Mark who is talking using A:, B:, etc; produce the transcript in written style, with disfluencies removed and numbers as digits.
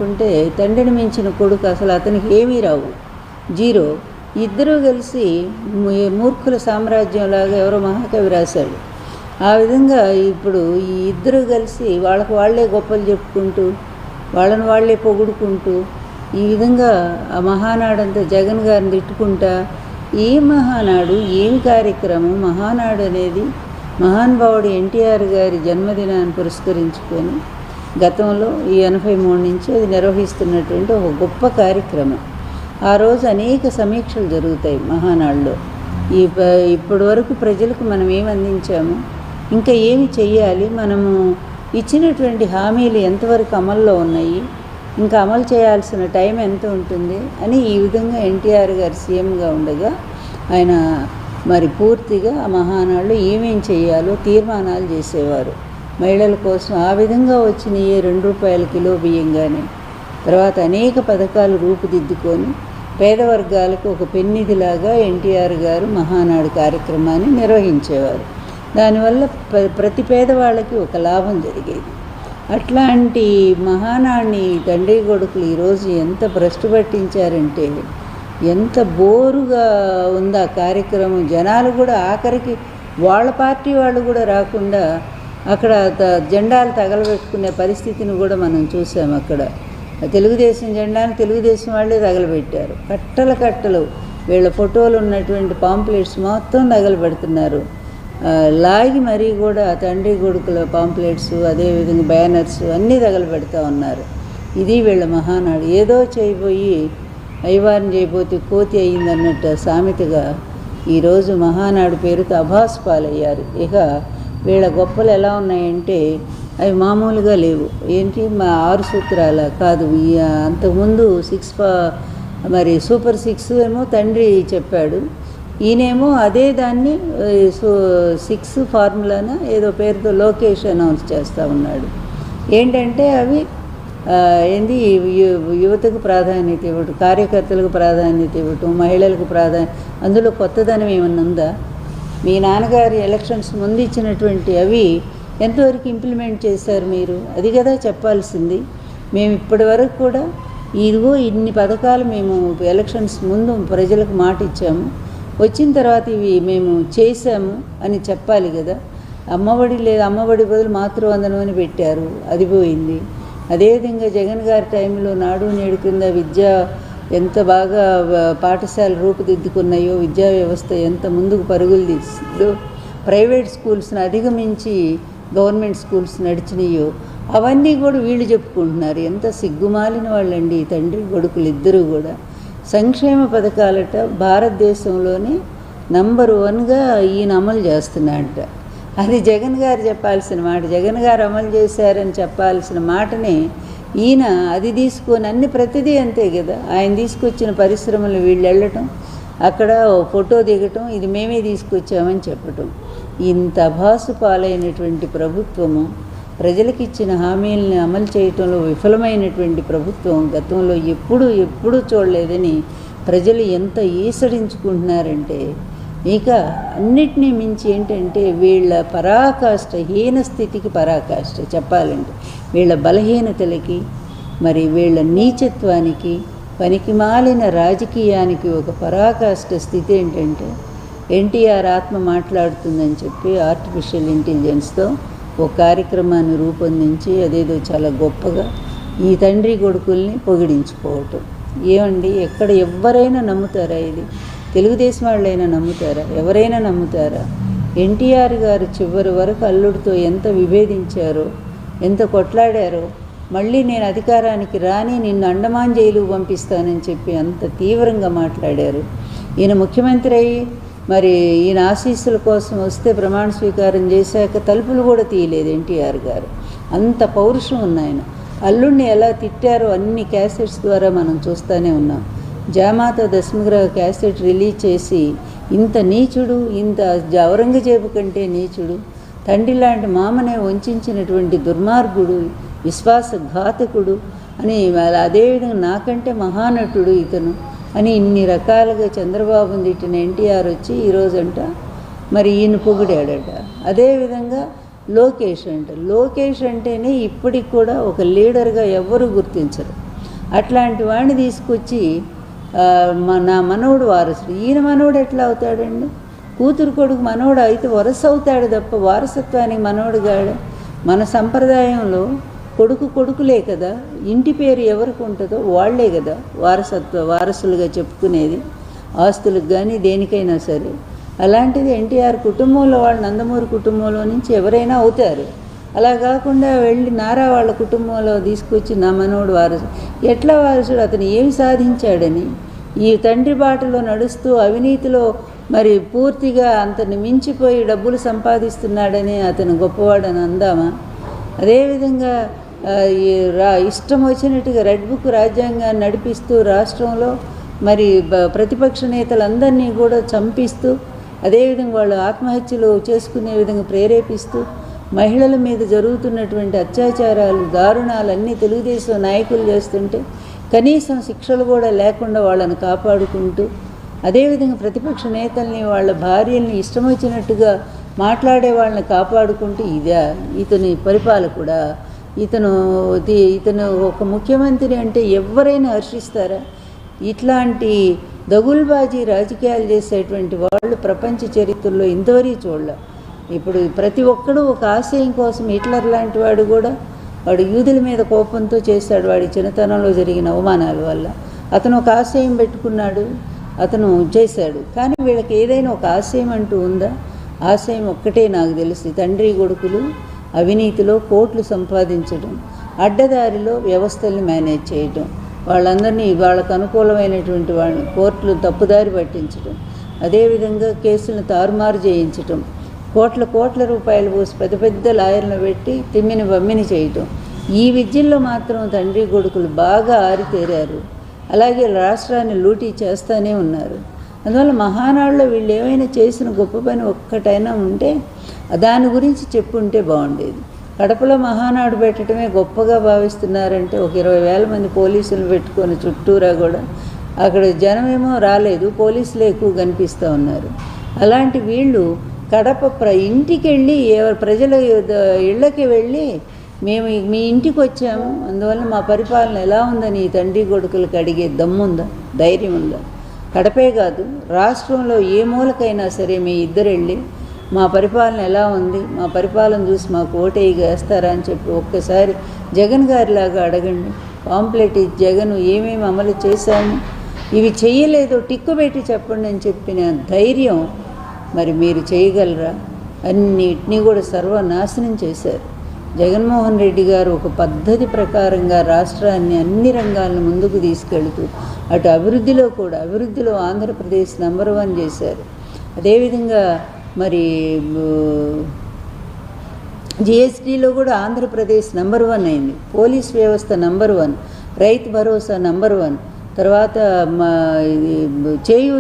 A: ఉంటే తండ్రిని మించిన కొడుకు అసలు అతనికి ఏమీ రావు, జీరో. ఇద్దరూ కలిసి మూర్ఖుల సామ్రాజ్యంలాగా ఎవరో మహాకవి రాశాడు. ఆ విధంగా ఇప్పుడు ఈ ఇద్దరూ కలిసి వాళ్ళకు వాళ్ళే గొప్పలు చెప్పుకుంటూ వాళ్ళని వాళ్ళే పొగుడుకుంటూ ఈ విధంగా ఆ మహానాడంతా జగన్ గారిని తిట్టుకుంటా ఏ మహానాడు ఏమి కార్యక్రమం. మహానాడు అనేది మహానుభావుడు ఎన్టీఆర్ గారి జన్మదినాన్ని పురస్కరించుకొని గతంలో ఈ 83 నుంచి అది నిర్వహిస్తున్నటువంటి ఒక గొప్ప కార్యక్రమం. ఆ రోజు అనేక సమీక్షలు జరుగుతాయి మహానాడులో. ఇప్పటి వరకు ప్రజలకు మనం ఏమి అందించాము, ఇంకా ఏమి చెయ్యాలి, మనము ఇచ్చినటువంటి హామీలు ఎంతవరకు అమల్లో ఉన్నాయి, ఇంకా అమలు చేయాల్సిన టైం ఎంత ఉంటుంది అని ఈ విధంగా ఎన్టీఆర్ గారు సీఎంగా ఉండగా ఆయన మరి పూర్తిగా ఆ మహానాడులో ఏమేం చేయాలో తీర్మానాలు చేసేవారు మహిళల కోసం. ఆ విధంగా వచ్చినాయి ₹2 కిలో బియ్యం కానీ తర్వాత అనేక పథకాలు రూపుదిద్దుకొని పేద వర్గాలకు ఒక పెన్నిధిలాగా ఎన్టీఆర్ గారు మహానాడు కార్యక్రమాన్ని నిర్వహించేవారు. దానివల్ల ప్రతి పేదవాళ్ళకి ఒక లాభం జరిగేది. అట్లాంటి మహానాడిని తండ్రి కొడుకులు ఈరోజు ఎంత భ్రష్టు పట్టించారంటే ఎంత బోరుగా ఉంది ఆ కార్యక్రమం. జనాలు కూడా ఆఖరికి వాళ్ళ పార్టీ వాళ్ళు కూడా రాకుండా అక్కడ జెండాలు తగలబెట్టుకునే పరిస్థితిని కూడా మనం చూసాం. అక్కడ తెలుగుదేశం జెండాను తెలుగుదేశం వాళ్ళే తగలబెట్టారు. కట్టలు వీళ్ళ ఫోటోలు ఉన్నటువంటి పాంప్లెట్స్ మొత్తం తగలబెడుతున్నారు. లాగి మరీ కూడా తండ్రి కొడుకుల పాంప్లెట్స్ అదేవిధంగా బ్యానర్స్ అన్నీ తగలబెడతా ఉన్నారు. ఇది వీళ్ళ మహానాడు. ఏదో చేయబోయి అయ్యవారిని చేయబోతే కోతి అయ్యిందన్నట్టు సామెతగా ఈరోజు మహానాడు పేరుతో అభాసు పాలయ్యారు. ఇక వీళ్ళ గొప్పలు ఎలా ఉన్నాయంటే అవి మామూలుగా లేవు. ఏంటి మా 6 సూత్రాల కాదు, అంతకుముందు మరి సూపర్ 6 ఏమో తండ్రి చెప్పాడు, ఈయనేమో అదే దాన్ని 6 ఫార్ములాన ఏదో పేరుతో లోకేష్ అనౌన్స్ చేస్తూ ఉన్నాడు. ఏంటంటే అవి యువతకు ప్రాధాన్యత ఇవ్వటం, కార్యకర్తలకు ప్రాధాన్యత ఇవ్వటం, మహిళలకు అందులో కొత్తదనం ఏమన్నా ఉందా? మీ నాన్నగారి ఎలక్షన్స్ ముందు ఇచ్చినటువంటి అవి ఎంతవరకు ఇంప్లిమెంట్ చేశారు మీరు? అది కదా చెప్పాల్సింది. మేము ఇప్పటి వరకు కూడా ఇదిగో ఇన్ని పథకాలు మేము ఎలక్షన్స్ ముందు ప్రజలకు మాట ఇచ్చాము, వచ్చిన తర్వాత ఇవి మేము చేశాము అని చెప్పాలి కదా. అమ్మఒడి లేదు, అమ్మఒడి బదులు మాతృవందనం అని పెట్టారు, అది పోయింది. అదేవిధంగా జగన్ గారి టైంలో నాడు నేడు కింద విద్య ఎంత బాగా పాఠశాల రూపుదిద్దుకున్నాయో, విద్యా వ్యవస్థ ఎంత ముందుకు పరుగులు తీసిందో, ప్రైవేట్ స్కూల్స్ని అధిగమించి గవర్నమెంట్ స్కూల్స్ నడిచినాయో అవన్నీ కూడా వీళ్ళు చెప్పుకుంటున్నారు. ఎంత సిగ్గుమాలిన వాళ్ళండి తండ్రి కొడుకులు ఇద్దరూ కూడా. సంక్షేమ పథకాలట భారతదేశంలోనే నంబర్ 1గా ఈయన అమలు చేస్తున్నాడట. అది జగన్ గారు చెప్పాల్సిన మాట. జగన్ గారు అమలు చేశారని చెప్పాల్సిన మాటనే ఈయన అది తీసుకొని అన్ని ప్రతిదీ అంతే కదా. ఆయన తీసుకొచ్చిన పరిశ్రమలు వీళ్ళు వెళ్ళటం, అక్కడ ఫోటో దిగటం, ఇది మేమే తీసుకొచ్చామని చెప్పటం. ఇంత అభాసు పాలైనటువంటి ప్రభుత్వము, ప్రజలకు ఇచ్చిన హామీలను అమలు చేయటంలో విఫలమైనటువంటి ప్రభుత్వం గతంలో ఎప్పుడూ చూడలేదని ప్రజలు ఎంత ఈసడించుకుంటున్నారంటే, ఇక అన్నిటినీ మించి ఏంటంటే వీళ్ళ పరాకాష్ట, హీన స్థితికి పరాకాష్ట చెప్పాలంటే, వీళ్ళ బలహీనతలకి మరి వీళ్ళ నీచత్వానికి పనికిమాలిన రాజకీయానికి ఒక పరాకాష్ట స్థితి ఏంటంటే, ఎన్టీఆర్ ఆత్మ మాట్లాడుతుందని చెప్పి ఆర్టిఫిషియల్ ఇంటెలిజెన్స్తో ఒక కార్యక్రమాన్ని రూపొందించి అదేదో చాలా గొప్పగా ఈ తండ్రి కొడుకుల్ని పొగిడించుకోవటం. ఏమండి, ఎక్కడ ఎవరైనా నమ్ముతారా? ఇది తెలుగుదేశం వాళ్ళైనా నమ్ముతారా? ఎవరైనా నమ్ముతారా? ఎన్టీఆర్ గారు చివరి వరకు అల్లుడితో ఎంత విభేదించారో, ఎంత కొట్లాడారో, మళ్ళీ నేను అధికారానికి రాని నిన్ను అండమాన్ జైలుకు పంపిస్తానని చెప్పి అంత తీవ్రంగా మాట్లాడారు. ఈయన ముఖ్యమంత్రి అయ్యి మరి ఈయన ఆశీస్సుల కోసం వస్తే ప్రమాణ స్వీకారం చేశాక తలుపులు కూడా తీయలేదు ఎన్టీఆర్ గారు. అంత పౌరుషం ఉంది ఆయన. అల్లుడిని ఎలా తిట్టారో అన్ని క్యాసెట్స్ ద్వారా మనం చూస్తూనే ఉన్నాం. జామాత దశమగ్రహ క్యాసెట్ రిలీజ్ చేసి ఇంత నీచుడు, ఇంత ఔరంగజేబు కంటే నీచుడు, తండ్రి లాంటి మామనే వంచినటువంటి దుర్మార్గుడు, విశ్వాసఘాతకుడు అని, అదేవిధంగా నాకంటే మహానటుడు ఇతను అని ఇన్ని రకాలుగా చంద్రబాబుని తిట్టిన ఎన్టీఆర్ వచ్చి ఈరోజంట మరి ఈయన పొగిడాడట. అదేవిధంగా లోకేష్ అంటేనే ఇప్పటికి కూడా ఒక లీడర్గా ఎవ్వరూ గుర్తించరు. అట్లాంటి వాడిని తీసుకొచ్చి నా మనవడు వారసుడు, ఈయన మనవడు ఎట్లా అవుతాడండి? కూతురు కొడుకు మనవడు అయితే వరస అవుతాడు తప్ప వారసత్వానికి మనవడు గాడు. మన సంప్రదాయంలో కొడుకులే కదా, ఇంటి పేరు ఎవరికి ఉంటుందో వాళ్లే కదా వారసులుగా చెప్పుకునేది, ఆస్తులకు కానీ దేనికైనా సరే. అలాంటిది ఎన్టీఆర్ కుటుంబంలో వాళ్ళు నందమూరి కుటుంబంలో నుంచి ఎవరైనా అవుతారు. అలా కాకుండా వెళ్ళి నారా వాళ్ళ కుటుంబంలో తీసుకొచ్చి నా మనవడు వారసుడు, ఎట్లా వారసుడు? అతను ఏమి సాధించాడని? ఈ తండ్రి బాటలో నడుస్తూ అవినీతిలో మరి పూర్తిగా అంతని మించిపోయి డబ్బులు సంపాదిస్తున్నాడని అతను గొప్పవాడని అందామా? అదేవిధంగా ఇష్టం వచ్చినట్టుగా రెడ్ బుక్ రాజ్యాంగాన్ని నడిపిస్తూ రాష్ట్రంలో మరి ప్రతిపక్ష నేతలందరినీ కూడా చంపిస్తూ, అదేవిధంగా వాళ్ళు ఆత్మహత్యలు చేసుకునే విధంగా ప్రేరేపిస్తూ, మహిళల మీద జరుగుతున్నటువంటి అత్యాచారాలు దారుణాలు అన్నీ తెలుగుదేశం నాయకులు చేస్తుంటే కనీసం శిక్షలు కూడా లేకుండా వాళ్ళని కాపాడుకుంటూ, అదేవిధంగా ప్రతిపక్ష నేతల్ని వాళ్ళ భార్యల్ని ఇష్టం వచ్చినట్టుగా మాట్లాడే వాళ్ళని కాపాడుకుంటూ, ఇతని పరిపాలకుడా? ఇతను ఒక ముఖ్యమంత్రి అంటే ఎవరైనా హర్షిస్తారా? ఇట్లాంటి దగుల్బాజీ రాజకీయాలు చేసేటువంటి వాళ్ళు ప్రపంచ చరిత్రలో ఇంతవరకు చూడలే. ఇప్పుడు ప్రతి ఒక్కడూ ఒక ఆశయం కోసం, హిట్లర్ లాంటి వాడు కూడా వాడు యూదుల మీద కోపంతో చేశాడు, వాడి చిన్నతనంలో జరిగిన అవమానాల వల్ల. అతను ఒక ఆశయం పెట్టుకున్నాడు, అతను చేశాడు. కానీ వీళ్ళకి ఏదైనా ఒక ఆశయం అంటూ ఉందా? ఆశయం ఒక్కటే నాకు తెలిసి, తండ్రి కొడుకులు అవినీతిలో కోట్లు సంపాదించడం, అడ్డదారిలో వ్యవస్థల్ని మేనేజ్ చేయటం, వాళ్ళందరినీ వాళ్ళకు అనుకూలమైనటువంటి వాళ్ళని కోర్టులు తప్పుదారి పట్టించడం, అదేవిధంగా కేసులను తారుమారు చేయించటం, కోట్ల రూపాయలు పోసి పెద్ద లాయర్లను పెట్టి తిమ్మిని బమ్మిని చేయటం. ఈ విద్యల్లో మాత్రం తండ్రి కొడుకులు బాగా ఆరితేరారు. అలాగే రాష్ట్రాన్ని లూటీ చేస్తూనే ఉన్నారు. అందువల్ల మహానాడులో వీళ్ళు ఏమైనా చేసిన గొప్ప పని ఒక్కటైనా ఉంటే దాని గురించి చెప్పుంటే బాగుండేది. కడపలో మహానాడు పెట్టడమే గొప్పగా భావిస్తున్నారంటే ఒక 20,000 మంది పోలీసులు పెట్టుకొని చుట్టూరా కూడా అక్కడ జనమేమో రాలేదు, పోలీసులే ఎక్కువ కనిపిస్తూ ఉన్నారు. అలాంటి వీళ్ళు కడప ఇంటికి వెళ్ళి ప్రజల ఇళ్ళకి వెళ్ళి మేము మీ ఇంటికి వచ్చాము, అందువల్ల మా పరిపాలన ఎలా ఉందని ఈ తండ్రి కొడుకులకు అడిగే దమ్ముందా, ధైర్యం ఉందా? కడపే కాదు, రాష్ట్రంలో ఏ మూలకైనా సరే మీ ఇద్దరు వెళ్ళి మా పరిపాలన ఎలా ఉంది, మా పరిపాలన చూసి మాకు ఓటేయి వేస్తారా అని చెప్పి ఒక్కసారి జగన్ గారిలాగా అడగండి. పాంప్లెట్ జగన్ ఏమేమి అమలు చేశాము, ఇవి చేయలేదో టిక్కు పెట్టి చెప్పండి అని చెప్పిన ధైర్యం మరి మీరు చేయగలరా? అన్నిటినీ కూడా సర్వనాశనం చేశారు. జగన్మోహన్ రెడ్డి గారు ఒక పద్ధతి ప్రకారంగా రాష్ట్రాన్ని అన్ని రంగాలను ముందుకు తీసుకెళ్తూ అటు అభివృద్ధిలో ఆంధ్రప్రదేశ్ నెంబర్ 1 చేశారు. అదేవిధంగా మరి జిఎస్టీలో కూడా ఆంధ్రప్రదేశ్ నెంబర్ 1 అయింది. పోలీస్ వ్యవస్థ నెంబర్ 1, రైతు భరోసా నెంబర్ 1, తర్వాత చేయూత